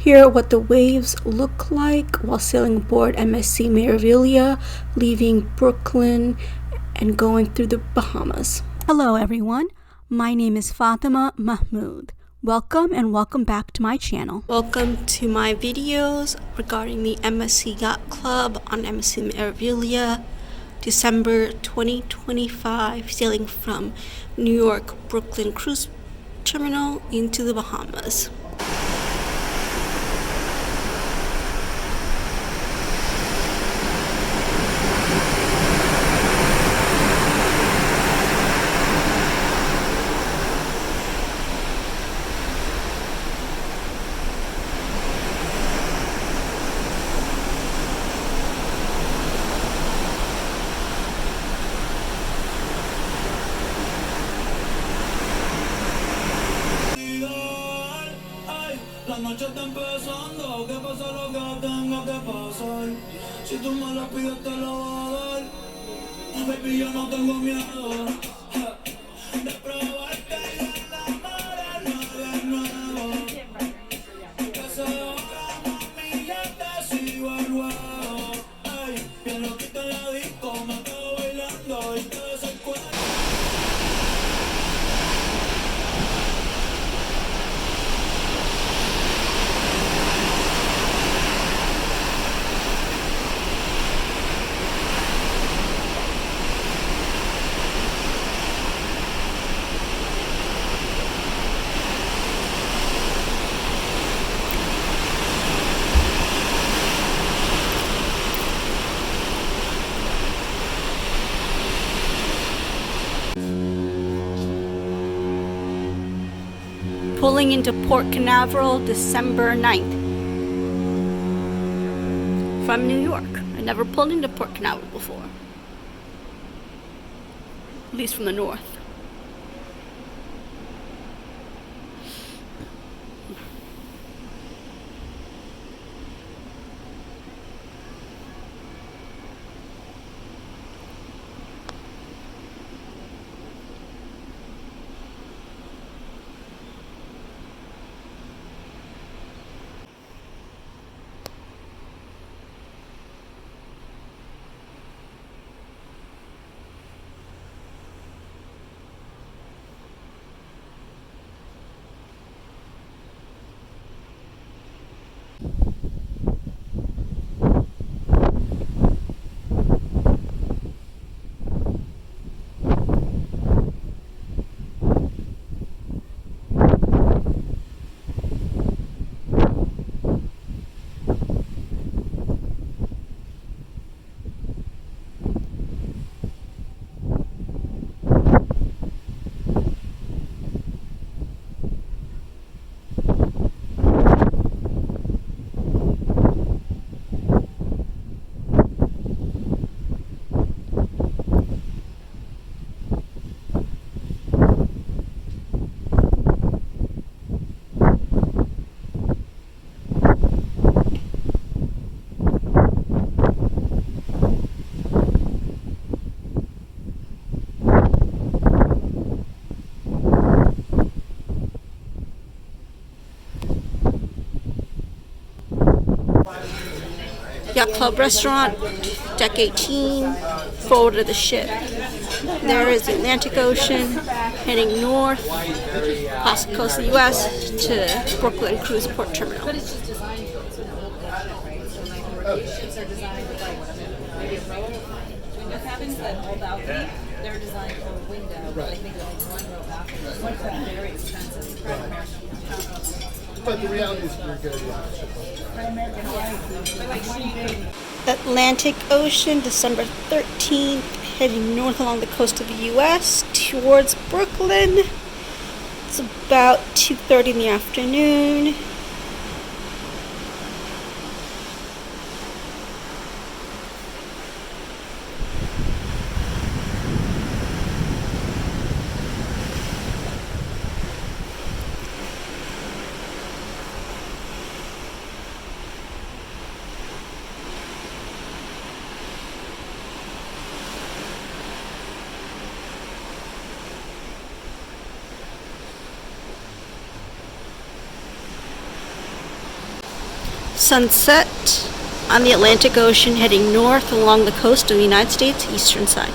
Here are what the waves look like while sailing aboard MSC Meraviglia, leaving Brooklyn and going through the Bahamas. Hello everyone, my name is Fatima Mahmood. Welcome and welcome back to my channel. Welcome to my videos regarding the MSC Yacht Club on MSC Meraviglia, December 2025, sailing from New York Brooklyn Cruise Terminal into the Bahamas. La noche está empezando, que pase lo que tenga que pasar. Si tú me lo pides te lo voy a dar. Baby, yo no tengo miedo de probarte y enamorarme de nuevo. Que se ahora, mami, ya te sigo el juego. Ey, bien loquito en la disco, me quedo bailando y te desencuentro. Pulling into Port Canaveral December 9th from New York. I never pulled into Port Canaveral before, at least from the north. Yacht Club Restaurant, Deck 18, forward of the ship. There is the Atlantic Ocean, heading north, across the coast of the U.S. to Brooklyn Cruise Port Terminal. They're designed for a window, but I think they're like one row balcony. One's very expensive. But the reality is you're going to Atlantic Ocean, December 13th, heading north along the coast of the U.S. towards Brooklyn. It's about 2:30 in the afternoon. Sunset on the Atlantic Ocean heading north along the coast of the United States eastern side.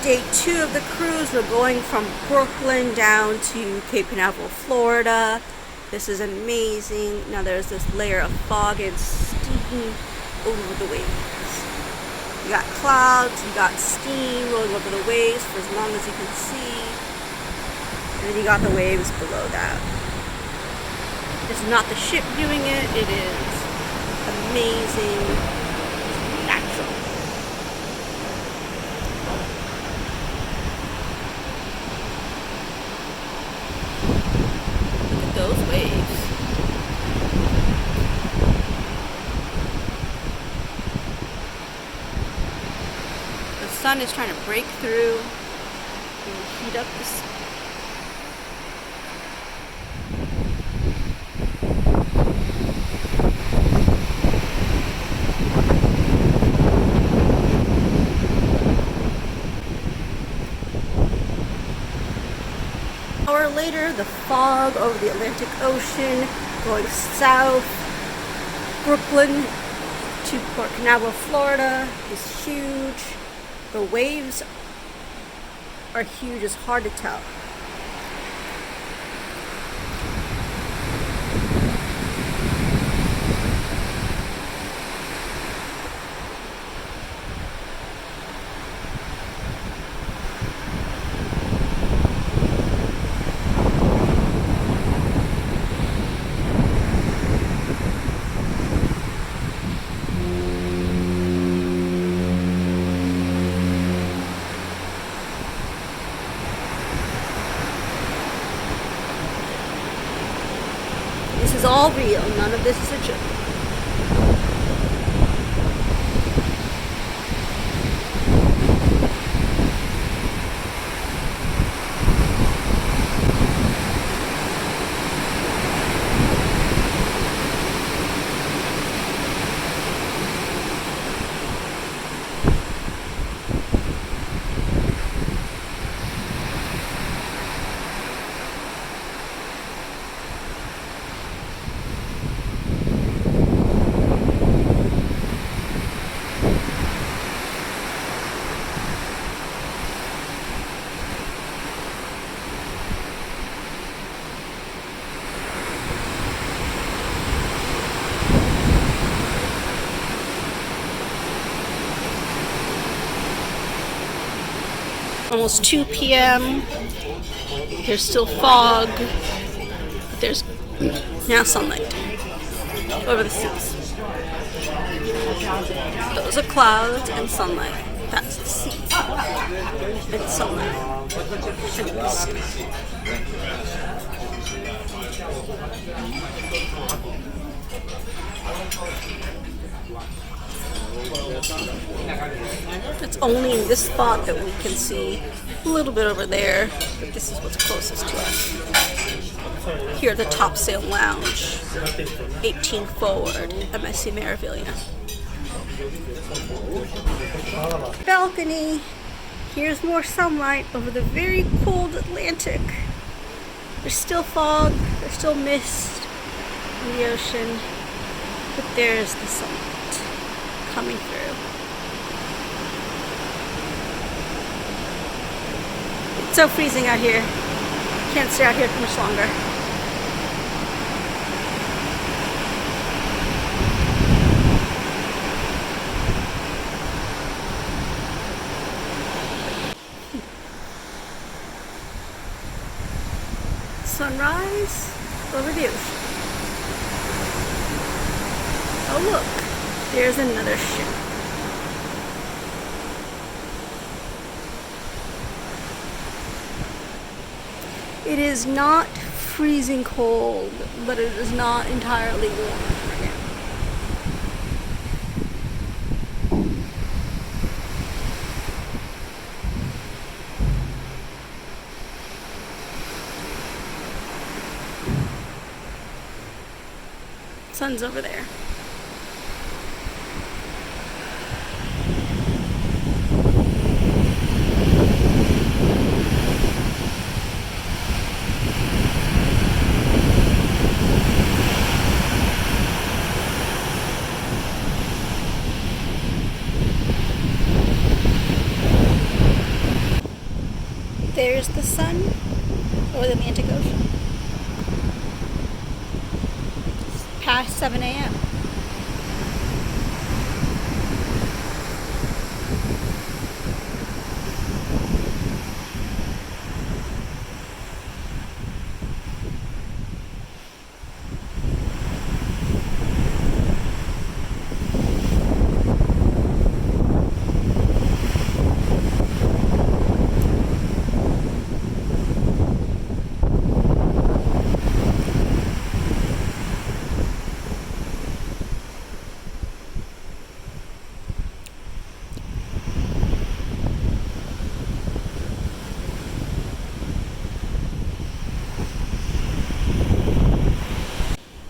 Day 2 of the cruise, we're going from Brooklyn down to Cape Canaveral, Florida. This is amazing. Now there's this layer of fog and steam over the waves. You got clouds, you got steam rolling over the waves for as long as you can see. And then you got the waves below that. It's not the ship doing it, it is amazing, natural. Those waves. The sun is trying to break through and heat up this. An hour later, the fog over the Atlantic Ocean going south. Brooklyn to Port Canaveral, Florida is huge. The waves are huge, it's hard to tell. This is all real, none of this is a joke. Almost 2 p.m. There's still fog, but there's now sunlight over the seas. Those are clouds and sunlight. That's the sea. And sunlight. And mist. It's only in this spot that we can see a little bit over there, but this is what's closest to us. Here at the Top Sail Lounge, 18 forward, MSC Meraviglia. Balcony, Here's more sunlight over the very cold Atlantic. There's still fog, there's still mist in the ocean, but there's the sunlight coming through. It's so freezing out here. Can't stay out here too much longer. Sunrise over the ocean. Oh look, there's another ship. It is not freezing cold, but it is not entirely warm right now. Sun's over there. There's the sun over the Atlantic Ocean. It's past 7 a.m.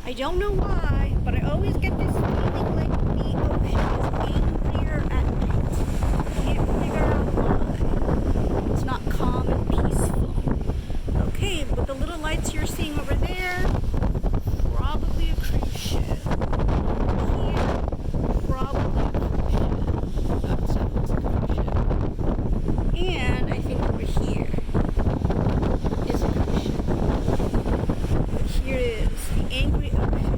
I don't know why, but I always get this feeling like the ocean is angrier at night. I can't figure out why. It's not calm and peaceful. Okay, but the little lights you're seeing over there, probably a cruise ship. Here, probably a cruise ship. That sounds like a cruise ship. And I think over here is a cruise ship. But here it is. The angry ocean at night.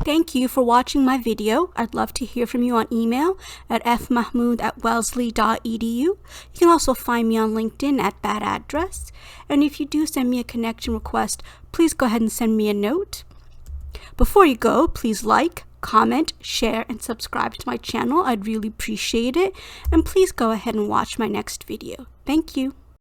Thank you for watching my video. I'd love to hear from you on email at fmahmood@wellesley.edu. You can also find me on LinkedIn at that address. And if you do send me a connection request, please go ahead and send me a note. Before you go, please like, comment, share, and subscribe to my channel. I'd really appreciate it. And please go ahead and watch my next video. Thank you.